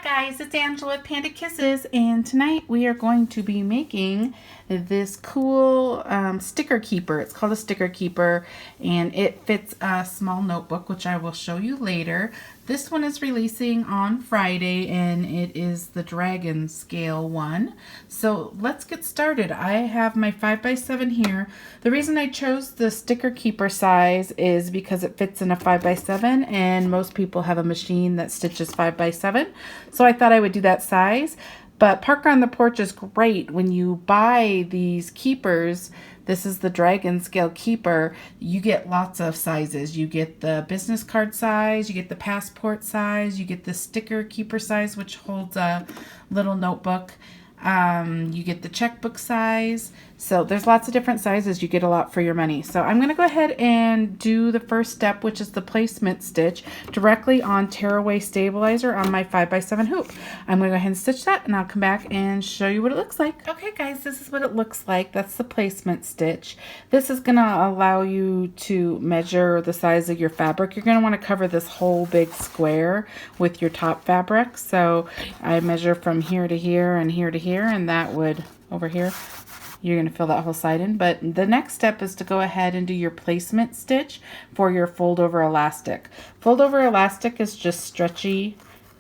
guys, it's Angela with Panda Kisses, and tonight we are going to be making this cool sticker keeper. It's called a sticker keeper, and it fits a small notebook, which I will show you later. This one is releasing on Friday, and it is the dragon scale one. So let's get started. I have my 5x7 here. The reason I chose the sticker keeper size is because it fits in a 5x7, and most people have a machine that stitches 5x7. So I thought I would do that size. But Parker on the Porch is great. When you buy these keepers, this is the dragon scale keeper, you get lots of sizes. You get the business card size, you get the passport size, you get the sticker keeper size, which holds a little notebook. You get the checkbook size. So there's lots of different sizes. You get a lot for your money. So I'm going to go ahead and do the first step, which is the placement stitch directly on tearaway stabilizer on my 5x7 hoop. I'm going to go ahead and stitch that, and I'll come back and show you what it looks like. Okay guys, this is what it looks like. That's the placement stitch. This is going to allow you to measure the size of your fabric. You're going to want to cover this whole big square with your top fabric. So I measure from here to here and here to here, and that would, over here, you're going to fill that whole side in. But the next step is to go ahead and do your placement stitch for your fold over elastic. Fold over elastic is just stretchy,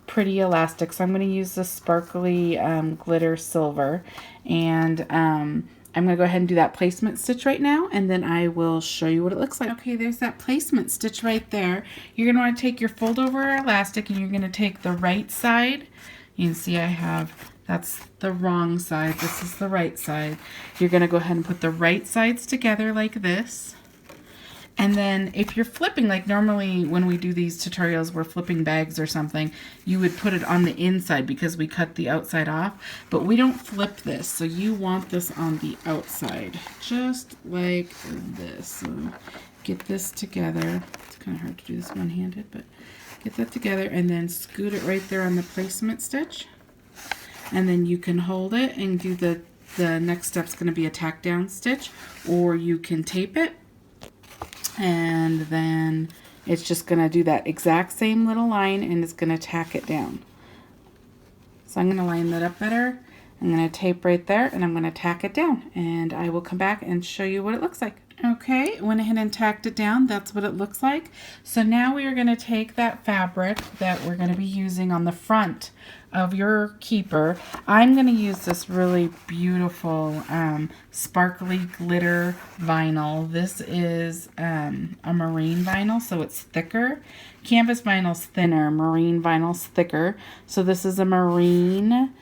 pretty elastic. So I'm going to use this sparkly glitter silver, and I'm going to go ahead and do that placement stitch right now, and then I will show you what it looks like. Okay, there's that placement stitch right there. You're going to want to take your fold over elastic, and you're going to take the right side. You can see I have, that's the wrong side. This is the right side. You're going to go ahead and put the right sides together like this. And then if you're flipping, like normally when we do these tutorials, we're flipping bags or something, you would put it on the inside because we cut the outside off. But we don't flip this, so you want this on the outside, just like this. So get this together. It's kind of hard to do this one-handed, but get that together and then scoot it right there on the placement stitch. And then you can hold it and do the next step's going to be a tack down stitch, or you can tape it, and then it's just going to do that exact same little line, and it's going to tack it down. So I'm going to line that up better. I'm going to tape right there, and I'm going to tack it down, and I will come back and show you what it looks like. Okay, went ahead and tacked it down. That's what it looks like. So now we are going to take that fabric that we're going to be using on the front of your keeper. I'm going to use this really beautiful sparkly glitter vinyl. This is a marine vinyl, so it's thicker. Canvas vinyl's thinner, marine vinyl's thicker. So this is a marine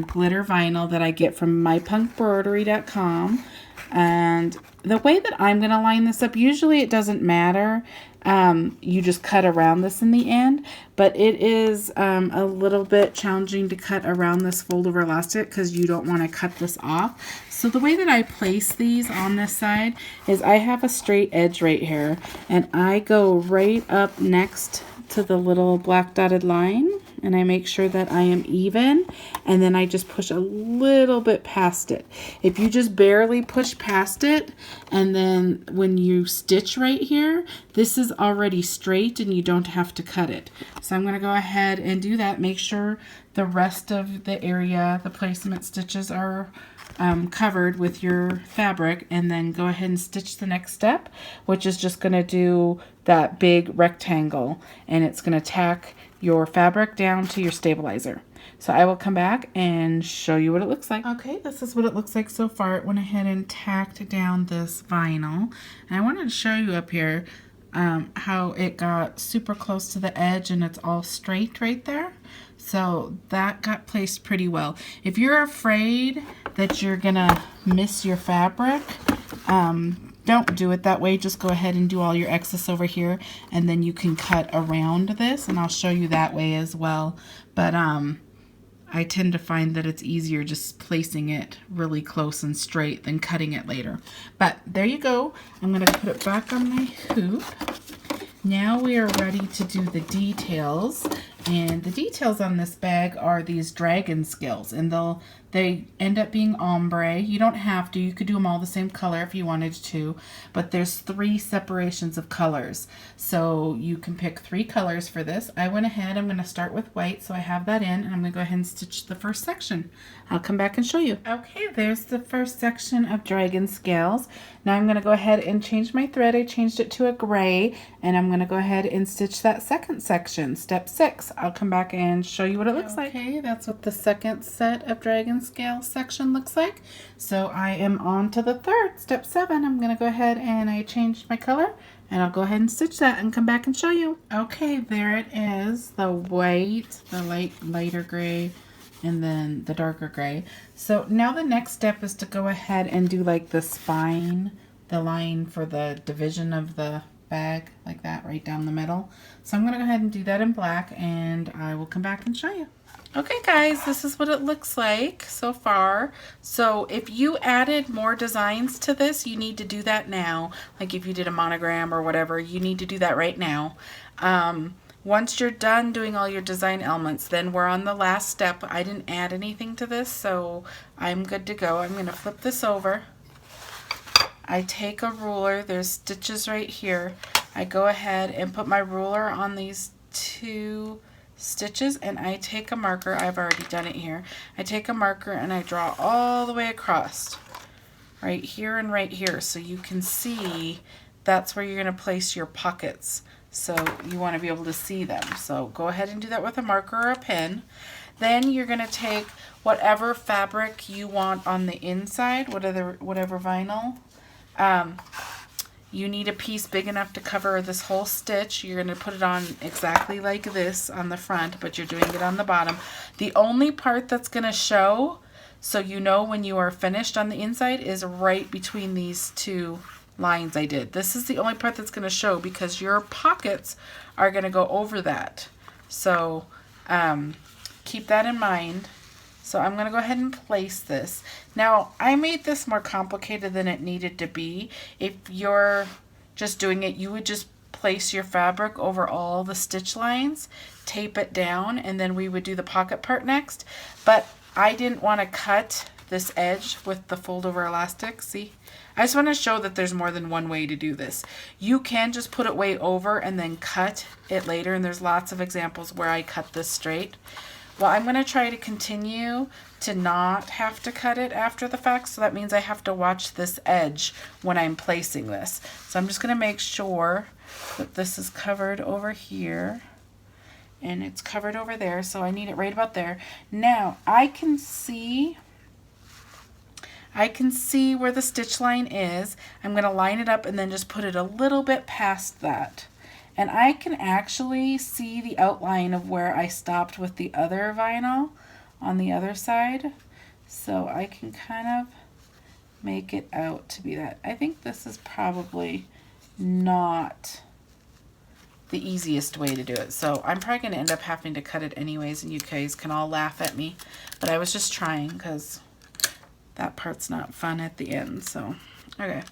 glitter vinyl that I get from mypunkembroidery.com. And the way that I'm going to line this up, usually it doesn't matter. You just cut around this in the end, but it is a little bit challenging to cut around this fold over elastic because you don't want to cut this off. So the way that I place these on this side is I have a straight edge right here, and I go right up next to the little black dotted line, and I make sure that I am even, and then I just push a little bit past it. If you just barely push past it, and then when you stitch right here, this is already straight and you don't have to cut it. So I'm going to go ahead and do that. Make sure the rest of the area, the placement stitches, are covered with your fabric, and then go ahead and stitch the next step, which is just going to do that big rectangle, and it's going to tack your fabric down to your stabilizer. So I will come back and show you what it looks like. Okay, this is what it looks like so far. It went ahead and tacked down this vinyl, and I wanted to show you up here how it got super close to the edge and it's all straight right there. So that got placed pretty well. If you're afraid that you're gonna miss your fabric, don't do it that way. Just go ahead and do all your excess over here, and then you can cut around this, and I'll show you that way as well. But I tend to find that it's easier just placing it really close and straight than cutting it later. But there you go. I'm going to put it back on my hoop. Now we are ready to do the details, And the details on this bag are these dragon scales, and they end up being ombre. You don't have to. You could do them all the same color if you wanted to, but there's 3 separations of colors. So you can pick 3 colors for this. I went ahead, I'm going to start with white, so I have that in, and I'm going to go ahead and stitch the first section. I'll come back and show you. Okay, there's the first section of dragon scales. Now I'm going to go ahead and change my thread. I changed it to a gray, and I'm going to go ahead and stitch that second section, step 6. I'll come back and show you what it looks like. Okay, that's what the second set of dragon scale section looks like. So I am on to the third, step 7. I'm going to go ahead and I changed my color, and I'll go ahead and stitch that and come back and show you. Okay, there it is, the white, the lighter gray, and then the darker gray. So now the next step is to go ahead and do like the spine, the line for the division of the bag, like that, right down the middle. So I'm going to go ahead and do that in black, and I will come back and show you. Okay guys, this is what it looks like so far. So if you added more designs to this, you need to do that now. Like if you did a monogram or whatever, you need to do that right now. Once you're done doing all your design elements, then we're on the last step. I didn't add anything to this, so I'm good to go. I'm going to flip this over. I take a ruler. There's stitches right here. I go ahead and put my ruler on these 2 stitches, and I take a marker. I've already done it here. I take a marker and I draw all the way across, right here and right here, so you can see that's where you're going to place your pockets. So you want to be able to see them. So go ahead and do that with a marker or a pen. Then you're going to take whatever fabric you want on the inside, whatever vinyl. You need a piece big enough to cover this whole stitch. You're going to put it on exactly like this on the front, but you're doing it on the bottom. The only part that's going to show, so you know when you are finished on the inside, is right between these 2 lines I did. This is the only part that's going to show because your pockets are going to go over that. So keep that in mind. So I'm going to go ahead and place this. Now I made this more complicated than it needed to be. If you're just doing it, you would just place your fabric over all the stitch lines, tape it down, and then we would do the pocket part next. But I didn't want to cut this edge with the fold over elastic. See? I just want to show that there's more than one way to do this. You can just put it way over and then cut it later, and there's lots of examples where I cut this straight. Well, I'm going to try to continue to not have to cut it after the fact, so that means I have to watch this edge when I'm placing this. So I'm just going to make sure that this is covered over here and it's covered over there, so I need it right about there. Now I can see where the stitch line is. I'm going to line it up and then just put it a little bit past that. And I can actually see the outline of where I stopped with the other vinyl on the other side. So I can kind of make it out to be that. I think this is probably not the easiest way to do it. So I'm probably going to end up having to cut it anyways, and you guys can all laugh at me. But I was just trying because that part's not fun at the end. So, okay.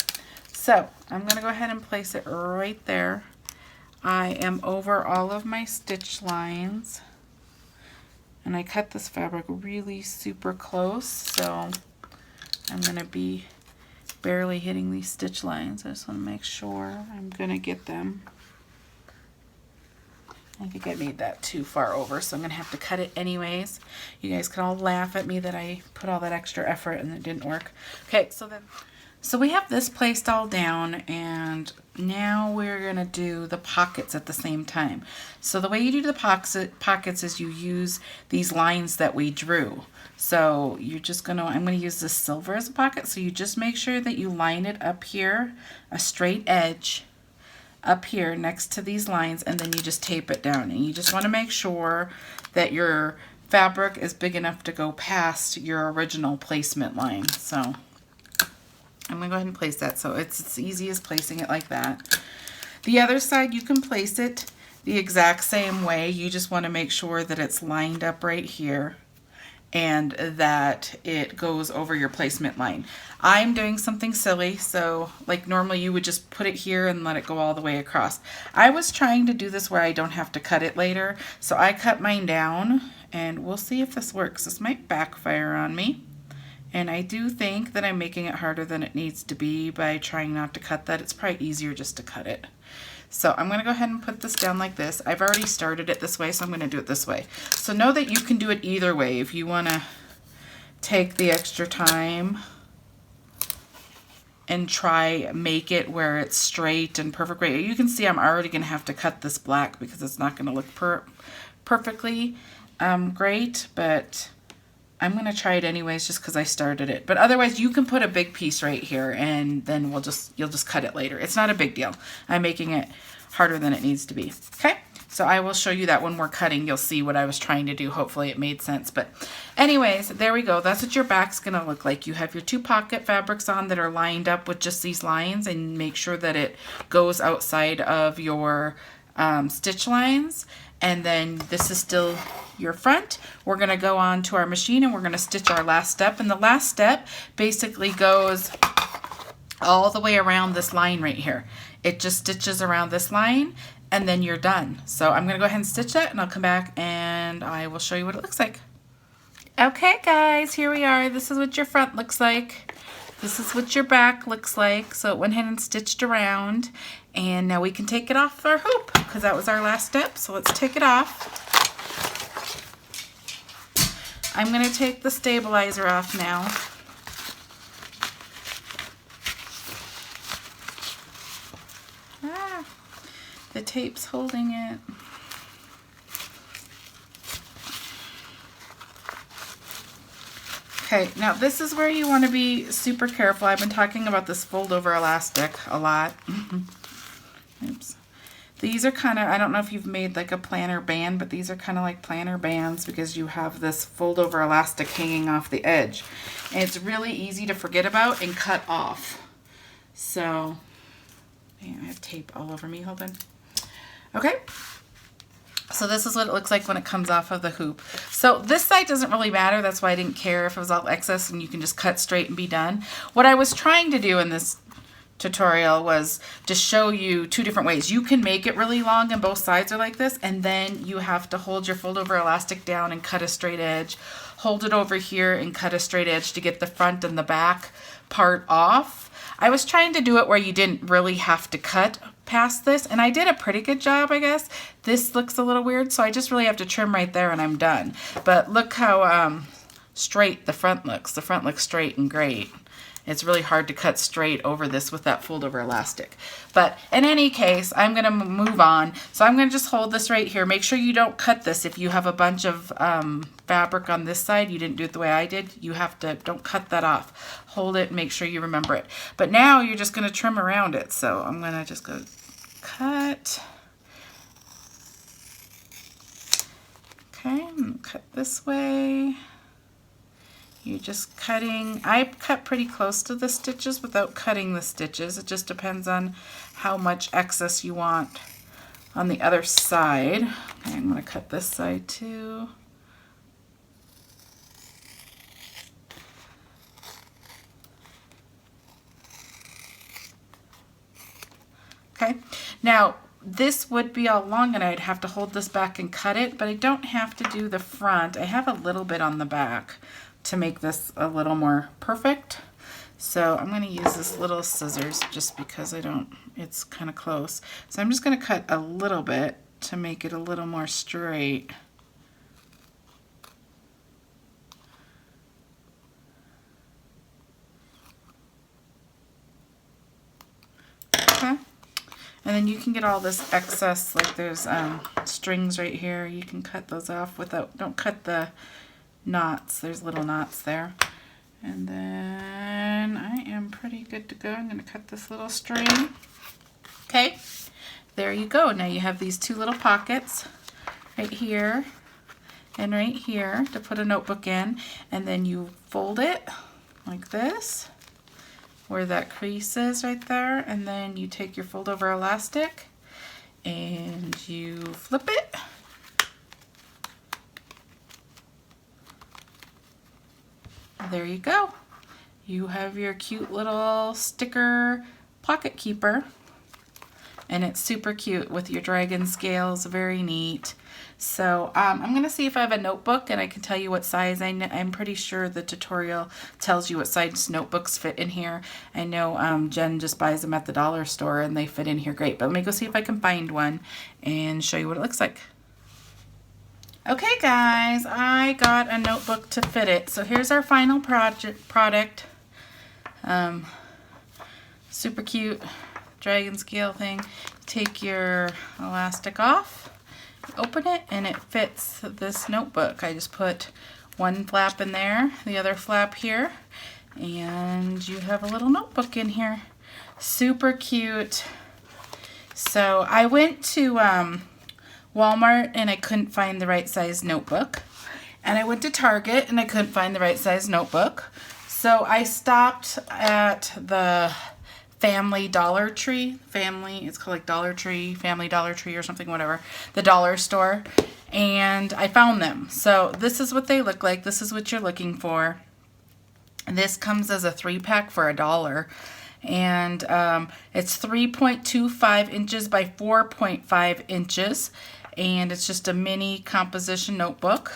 So I'm going to go ahead and place it right there. I am over all of my stitch lines, and I cut this fabric really super close, so I'm going to be barely hitting these stitch lines. I just want to make sure I'm going to get them. I think I made that too far over, so I'm going to have to cut it anyways. You guys can all laugh at me that I put all that extra effort and it didn't work. Okay, so we have this placed all down, and now we're going to do the pockets at the same time. So the way you do the pockets is you use these lines that we drew. So you're just going to, I'm going to use this silver as a pocket, so you just make sure that you line it up here, a straight edge up here next to these lines, and then you just tape it down. And you just want to make sure that your fabric is big enough to go past your original placement line. So I'm going to go ahead and place that, so it's as easy as placing it like that. The other side, you can place it the exact same way. You just want to make sure that it's lined up right here. and that it goes over your placement line. I'm doing something silly, so like normally you would just put it here and let it go all the way across. I was trying to do this where I don't have to cut it later, so I cut mine down, and we'll see if this works. This might backfire on me, and I do think that I'm making it harder than it needs to be by trying not to cut that. It's probably easier just to cut it. So I'm going to go ahead and put this down like this. I've already started it this way, so I'm going to do it this way. So know that you can do it either way. If you want to take the extra time and try make it where it's straight and perfect. Right, you can see I'm already going to have to cut this black because it's not going to look perfectly great, but I'm going to try it anyways just because I started it. But otherwise, you can put a big piece right here, and then you'll just cut it later. It's not a big deal. I'm making it harder than it needs to be. Okay, so I will show you that when we're cutting. You'll see what I was trying to do. Hopefully it made sense. But anyways, there we go. That's what your back's going to look like. You have your 2 pocket fabrics on that are lined up with just these lines, and make sure that it goes outside of your stitch lines. And then this is still your front. We're going to go on to our machine and we're going to stitch our last step. And the last step basically goes all the way around this line right here. It just stitches around this line and then you're done. So I'm going to go ahead and stitch that, and I'll come back and I will show you what it looks like. Okay guys, here we are. This is what your front looks like. This is what your back looks like. So it went ahead and stitched around, and now we can take it off our hoop because that was our last step. So let's take it off. I'm going to take the stabilizer off now. The tape's holding it. Okay, now this is where you want to be super careful. I've been talking about this fold over elastic a lot. Oops. These are kind of, I don't know if you've made like a planner band, but these are kind of like planner bands because you have this fold over elastic hanging off the edge. And it's really easy to forget about and cut off. So, man, I have tape all over me. Hold on. Okay. So this is what it looks like when it comes off of the hoop. So this side doesn't really matter. That's why I didn't care if it was all excess, and you can just cut straight and be done. What I was trying to do in this tutorial was to show you 2 different ways. You can make it really long and both sides are like this, and then you have to hold your fold over elastic down and cut a straight edge. Hold it over here and cut a straight edge to get the front and the back part off. I was trying to do it where you didn't really have to cut past this, and I did a pretty good job, I guess. This looks a little weird, so I just really have to trim right there and I'm done. But look how straight the front looks. The front looks straight and great. It's really hard to cut straight over this with that fold over elastic. But in any case, I'm going to move on. So I'm going to just hold this right here. Make sure you don't cut this. If you have a bunch of fabric on this side, you didn't do it the way I did, you have to, don't cut that off. Hold it, make sure you remember it. But now you're just going to trim around it. So I'm going to just go cut. Okay, I'm going to cut this way. You're just cutting. I cut pretty close to the stitches without cutting the stitches. It just depends on how much excess you want on the other side. Okay, I'm going to cut this side too. Okay, now this would be all long and I'd have to hold this back and cut it, but I don't have to do the front. I have a little bit on the back to make this a little more perfect. So I'm going to use this little scissors just because it's kind of close. So I'm just going to cut a little bit to make it a little more straight. Okay. And then you can get all this excess, like there's strings right here. You can cut those off without, don't cut the knots. There's little knots there. And then I am pretty good to go. I'm going to cut this little string. Okay, there you go. Now you have these 2 little pockets right here and right here to put a notebook in. And then you fold it like this, where that crease is right there. And then you take your fold over elastic and you flip it. there you go. You have your cute little sticker pocket keeper. And it's super cute with your dragon scales, very neat. So I'm gonna see if I have a notebook and I can tell you what size. I'm pretty sure the tutorial tells you what size notebooks fit in here. I know Jen just buys them at the dollar store and they fit in here great, but let me go see if I can find one and show you what it looks like. Okay guys, I got a notebook to fit it. So here's our final product. Super cute dragon scale thing. Take your elastic off, open it, and it fits this notebook. I just put one flap in there, the other flap here, and you have a little notebook in here. Super cute. So I went to Walmart and I couldn't find the right size notebook, and I went to Target and I couldn't find the right size notebook. So I stopped at the Family Dollar Tree. It's called like Dollar Tree, Family Dollar Tree or something, whatever. The dollar store. And I found them. So this is what they look like. This is what you're looking for. This comes as a 3-pack for $1. And it's 3.25 inches by 4.5 inches. And it's just a mini composition notebook.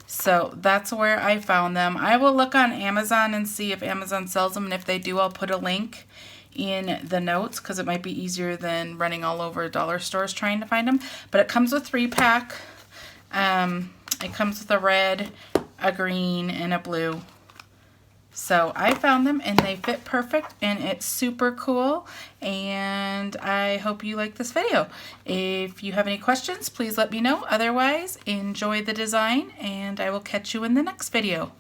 So that's where I found them. I will look on Amazon and see if Amazon sells them, and if they do, I'll put a link in the notes because it might be easier than running all over dollar stores trying to find them. But it comes with 3-pack. It comes with a red, a green, and a blue. So I found them and they fit perfect and it's super cool, and I hope you like this video. If you have any questions, please let me know. Otherwise, enjoy the design and I will catch you in the next video.